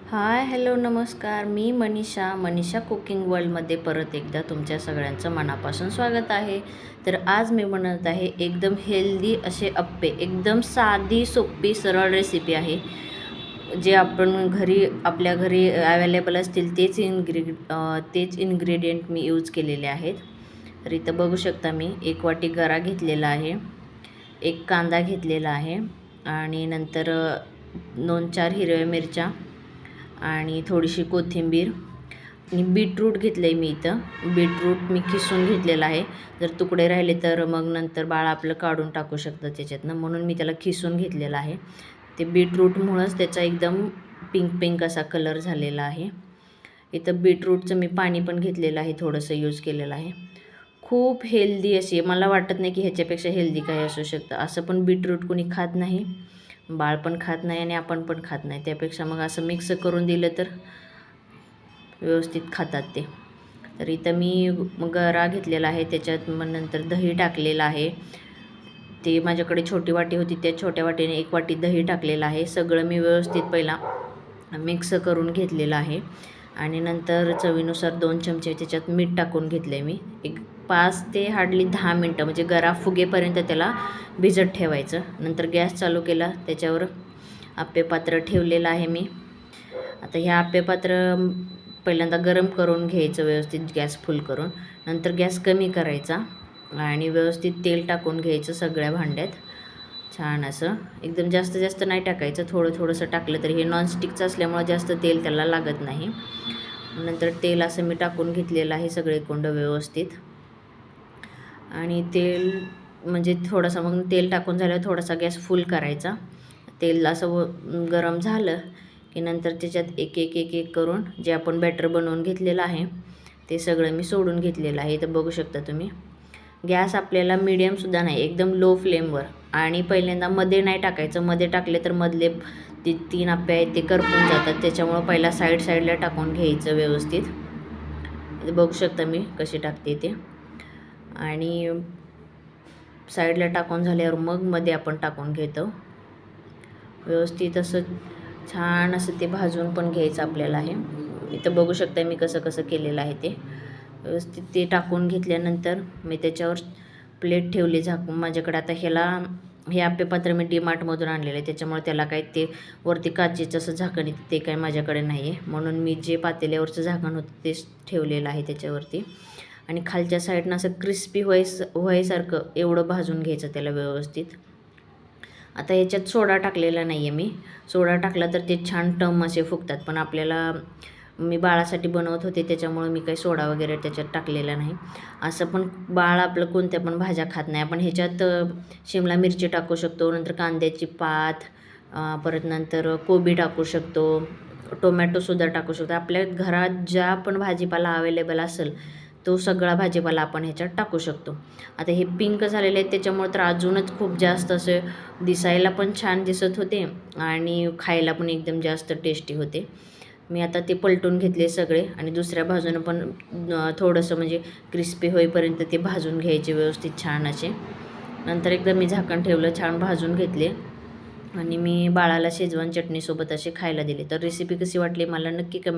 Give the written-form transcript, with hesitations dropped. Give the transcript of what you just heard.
Hi hello नमस्कार, मी Manisha cooking वर्ल्डमध्ये परत एकदा तुमच्या सगळ्यांचं मनापासून स्वागत आहे. तर आज मी बनवत आहे एकदम हेल्दी असे अप्पे. एकदम साधी सोपी सरळ रेसिपी आहे, जे आपण आपल्या घरी अवेलेबल असतील तेच इन्ग्रेडियंट मी यूज केलेले आहेत. तर इथं बघू शकता, मी 1 वाटी गरा घेतलेला आहे, 1 कांदा घेतलेला आहे आणि नंतर 2-4 हिरव्या मिरच्या आणि थोडीशी कोथिंबीर आणि बीटरूट घेतलं आहे मी इथं. बीटरूट मी किसून घेतलेला आहे. जर तुकडे राहिले तर मग नंतर बाळ आपलं काढून टाकू शकतं त्याच्यातनं, म्हणून मी त्याला किसून घेतलेलं आहे. ते बीटरूटमुळंच त्याचा एकदम पिंक असा कलर झालेला आहे. इथं बीटरूटचं मी पाणी पण घेतलेलं आहे, थोडंसं यूज केलेलं आहे. खूप हेल्दी अशी, मला वाटत नाही की ह्याच्यापेक्षा हेल्दी काही असू शकतं. असं पण बीटरूट कोणी खात नाही, बाळ पण खात नाही आणि आपण पण खात नाही. त्यापेक्षा मग असं मिक्स करून दिलं तर व्यवस्थित खातात ते. तर इथं मी गरा घेतलेला आहे, त्याच्यात मग नंतर दही टाकलेलं आहे. ते माझ्याकडे छोटी वाटी होती, त्या छोट्या वाटीने 1 वाटी दही टाकलेलं आहे. सगळं मी व्यवस्थित पहिला मिक्स करून घेतलेलं आहे आणि नंतर चवीनुसार 2 चमचे त्याच्यात मीठ टाकून घेतलं आहे मी. एक 5 ते हार्डली 10 मिनटं म्हणजे गरा फुगेपर्यंत त्याला भिजत ठेवायचं. नंतर गॅस चालू केला, त्याच्यावर आप्पे पात्र ठेवलेलं आहे मी. आता ह्या आप्पे पात्र पहिल्यांदा गरम करून घ्यायचं व्यवस्थित, गॅस फुल करून. नंतर गॅस कमी करायचा आणि व्यवस्थित तेल टाकून घ्यायचं सगळ्या भांड्यात. छान असं एकदम जास्त नाही टाकायचं, थोडंसं टाकलं तरी. हे नॉनस्टिकचं असल्यामुळं जास्त तेल त्याला लागत नाही. नंतर तेल असं मी टाकून घेतलेलं आहे सगळे कोंड व्यवस्थित. आणि तेल म्हणजे थोडंसं, मग तेल टाकून झाल्यावर थोडासा गॅस फुल करायचा. तेल असं गरम झालं की नंतर त्याच्यात एक करून जे आपण बॅटर बनवून घेतलेलं आहे ते सगळं मी सोडून घेतलेलं आहे. तर बघू शकता तुम्ही, गॅस आपल्याला मीडियमसुद्धा नाही, एकदम लो फ्लेमवर. आणि पहिल्यांदा मध्ये नाही टाकायचं, मध्ये टाकले तर मधले 3 आप्पे आहेत ते करपून जातात. त्याच्यामुळं पहिला साईडला टाकून घ्यायचं व्यवस्थित. बघू शकता मी कशी टाकते ते. आणि साईडला टाकून झाल्यावर मग मध्ये आपण टाकून घेतो व्यवस्थित. असं छान असं ते भाजून पण घ्यायचं आपल्याला आहे. इथं बघू शकता मी कसं केलेलं आहे ते. व्यवस्थित ते टाकून घेतल्यानंतर मी त्याच्यावर प्लेट ठेवली झाकून. माझ्याकडे आता हे आप्पे पात्र मी डीमार्टमधून आणलेलं आहे, त्याच्यामुळे त्याला काही ते वरती काचेचं असं झाकण येतं, ते काही माझ्याकडे नाही आहे. म्हणून मी जे पातेल्यावरचं झाकण होतं तेच ठेवलेलं आहे त्याच्यावरती. आणि खालच्या साईडनं असं क्रिस्पी व्हायसारखं एवढं भाजून घ्यायचं त्याला व्यवस्थित. आता ह्याच्यात सोडा टाकलेला नाही आहे मी. सोडा टाकला तर ते छान टम असे फुगतात, पण आपल्याला, मी बाळासाठी बनवत होते त्याच्यामुळं मी काही सोडा वगैरे त्याच्यात टाकलेला नाही. असं पण बाळ आपलं कोणत्या पण भाज्या खात नाही. आपण ह्याच्यात शिमला मिरची टाकू शकतो, नंतर कांद्याची पात, परत नंतर कोबी टाकू शकतो, टोमॅटोसुद्धा टाकू शकतो. आपल्या घरात ज्या पण भाजीपाला अवेलेबल असेल तो सगळा भाजीपाला आपण ह्याच्यात टाकू शकतो. आता हे पिंक झालेले आहेत त्याच्यामुळे तर अजूनच खूप जास्त असे दिसायला पण छान दिसत होते आणि खायला पण एकदम जास्त टेस्टी होते. मी आता ते पलटून घेतले सगळे आणि दुसऱ्या बाजूनं पण थोडंसं म्हणजे क्रिस्पी होईपर्यंत ते भाजून घ्यायचे व्यवस्थित छान असे. नंतर एकदा मी झाकण ठेवलं, छान भाजून घेतले आणि मी बाळाला शेजवान चटणीसोबत असे खायला दिले. तर रेसिपी कशी वाटली मला नक्की कमेंट